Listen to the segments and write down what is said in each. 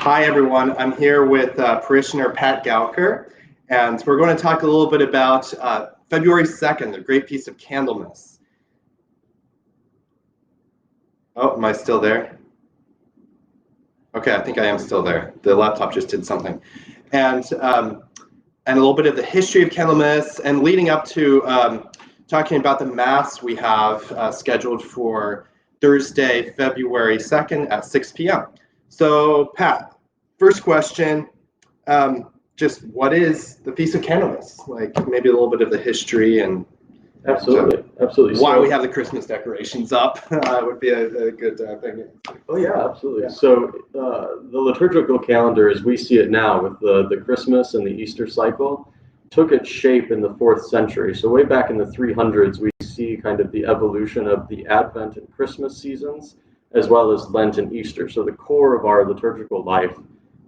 Hi, everyone. I'm here with parishioner Pat Gouker, and we're going to talk a little bit about February 2nd, the Great Feast of Candlemas. Oh, am I still there? Okay, I think I am still there. The laptop just did something. And a little bit of the history of Candlemas, and leading up to talking about the Mass we have scheduled for Thursday, February 2nd at 6 p.m. So, Pat, first question, just what is the Feast of Candlemas? Like maybe a little bit of the history and absolutely. Why we have the Christmas decorations up would be a good thing. Oh yeah, absolutely. Yeah. So the liturgical calendar, as we see it now, with the Christmas and the Easter cycle, took its shape in the 4th century. So way back in the 300s, we see kind of the evolution of the Advent and Christmas seasons, as well as Lent and Easter. So the core of our liturgical life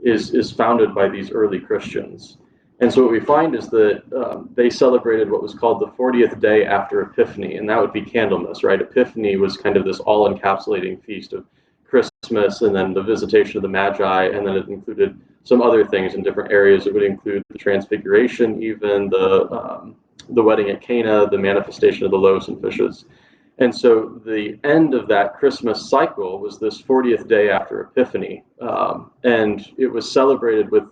is founded by these early Christians. And so what we find is that they celebrated what was called the 40th day after Epiphany, and that would be Candlemas, right? Epiphany was kind of this all-encapsulating feast of Christmas, and then the visitation of the Magi, and then it included some other things in different areas. It would include the Transfiguration, even the wedding at Cana, the manifestation of the loaves and fishes. And so the end of that Christmas cycle was this 40th day after Epiphany, and it was celebrated with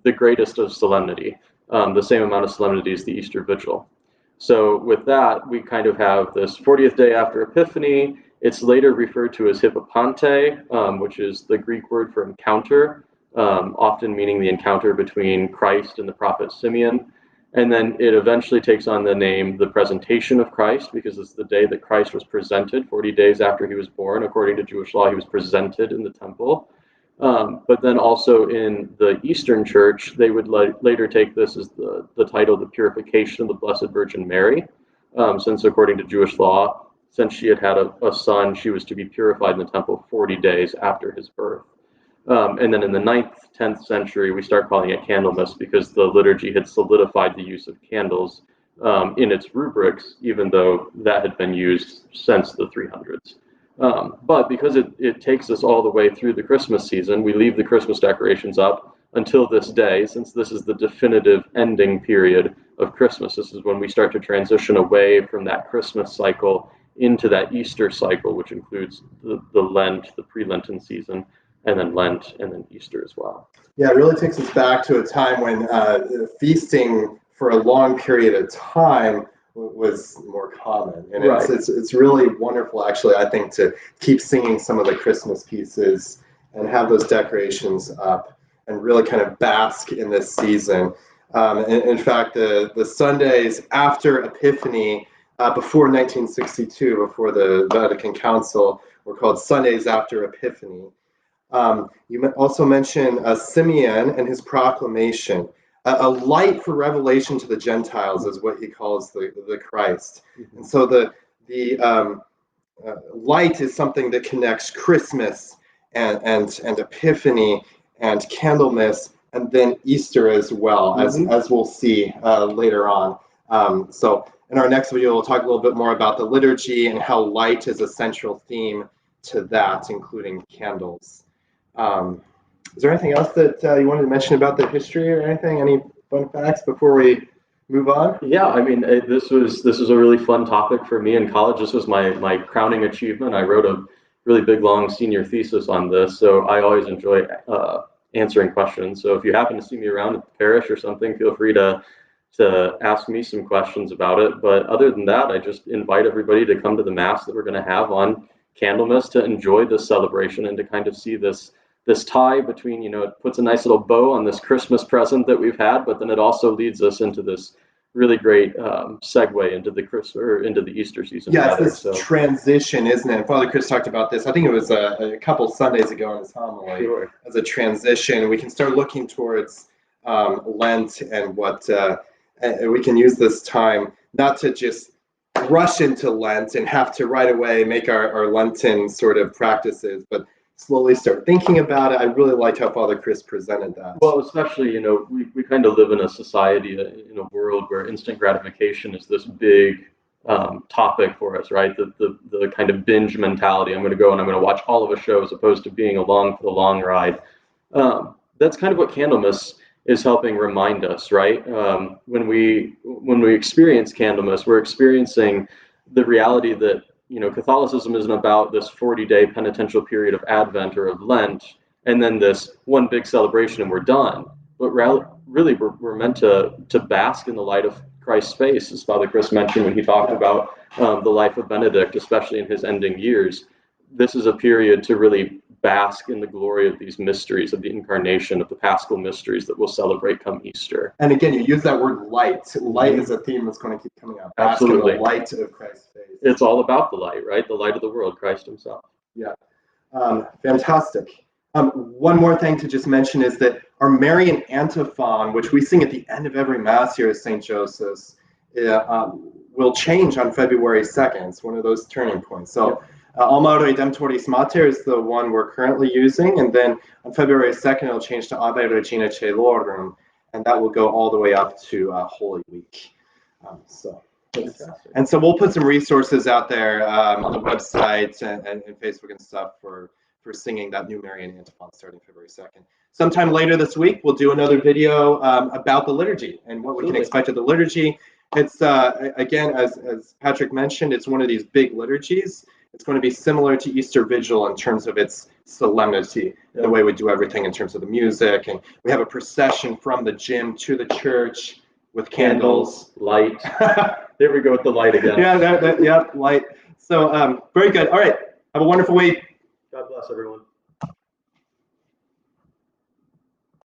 the greatest of solemnity, the same amount of solemnity as the Easter Vigil. So with that, we kind of have this 40th day after Epiphany. It's later referred to as Hippopante, which is the Greek word for encounter, often meaning the encounter between Christ and the prophet Simeon. And then it eventually takes on the name the presentation of Christ, because it's the day that Christ was presented. 40 days after he was born, according to Jewish law, he was presented in the temple. But then also in the Eastern Church, they would later take this as the title, the purification of the Blessed Virgin Mary, since according to Jewish law, since she had a son, she was to be purified in the temple 40 days after his birth. And then in the 9th, 10th century, we start calling it Candlemas because the liturgy had solidified the use of candles in its rubrics, even though that had been used since the 300s. But because it takes us all the way through the Christmas season, we leave the Christmas decorations up until this day, since this is the definitive ending period of Christmas. This is when we start to transition away from that Christmas cycle into that Easter cycle, which includes the Lent, the pre-Lenten season, and then Lent, and then Easter as well. Yeah, it really takes us back to a time when feasting for a long period of time was more common, and right. it's really wonderful, actually, I think, to keep singing some of the Christmas pieces and have those decorations up and really kind of bask in this season. In fact, the Sundays after Epiphany, before 1962, before the Vatican Council, were called Sundays after Epiphany. You also mentioned Simeon and his proclamation. A light for revelation to the Gentiles is what he calls the Christ. And so the light is something that connects Christmas and Epiphany and Candlemas, and then Easter as well, as we'll see later on. So in our next video, we'll talk a little bit more about the liturgy and how light is a central theme to that, including candles. Is there anything else that you wanted to mention about the history or anything? Any fun facts before we move on? Yeah, I mean, this was a really fun topic for me in college. This was my crowning achievement. I wrote a really big, long senior thesis on this, so I always enjoy answering questions. So if you happen to see me around at the parish or something, feel free to ask me some questions about it. But other than that, I just invite everybody to come to the Mass that we're going to have on Candlemas to enjoy this celebration and to kind of see this tie between, it puts a nice little bow on this Christmas present that we've had, but then it also leads us into this really great segue into the Easter season. Yeah, it's this transition, isn't it? Father Chris talked about this. I think it was a couple Sundays ago in his homily. Sure. As a transition, we can start looking towards Lent and what we can use this time not to just rush into Lent and have to right away make our Lenten sort of practices, but slowly start thinking about it. I really liked how Father Chris presented that. Well, especially, we kind of live in a society, in a world where instant gratification is this big topic for us, right? The kind of binge mentality. I'm going to go and I'm going to watch all of a show as opposed to being along for the long ride. That's kind of what Candlemas is helping remind us, right? When we experience Candlemas, we're experiencing the reality that, Catholicism isn't about this 40-day penitential period of Advent or of Lent, and then this one big celebration and we're done. But really, we're meant to bask in the light of Christ's face, as Father Chris mentioned when he talked about the life of Benedict, especially in his ending years. This is a period to really bask in the glory of these mysteries, of the incarnation, of the Paschal mysteries that we'll celebrate come Easter. And again, you use that word light. Light is a theme that's going to keep coming up. Absolutely. The light of Christ's face. It's all about the light, right? The light of the world, Christ himself. Yeah. Fantastic. One more thing to just mention is that our Marian antiphon, which we sing at the end of every Mass here at St. Joseph's, will change on February 2nd. It's one of those turning points. So, Alma Redemptoris Mater is the one we're currently using, and then on February 2nd it'll change to Ave Regina Caelorum, and that will go all the way up to Holy Week. And so we'll put some resources out there on the website and Facebook and stuff for singing that new Marian antiphon starting February 2nd. Sometime later this week, we'll do another video about the liturgy and what we can expect of the liturgy. It's, again, as Patrick mentioned, it's one of these big liturgies. It's going to be similar to Easter Vigil in terms of its solemnity, the way we do everything in terms of the music. And we have a procession from the gym to the church with candles. Light. There we go with the light again. Yeah, light. So very good. All right. Have a wonderful week. God bless everyone.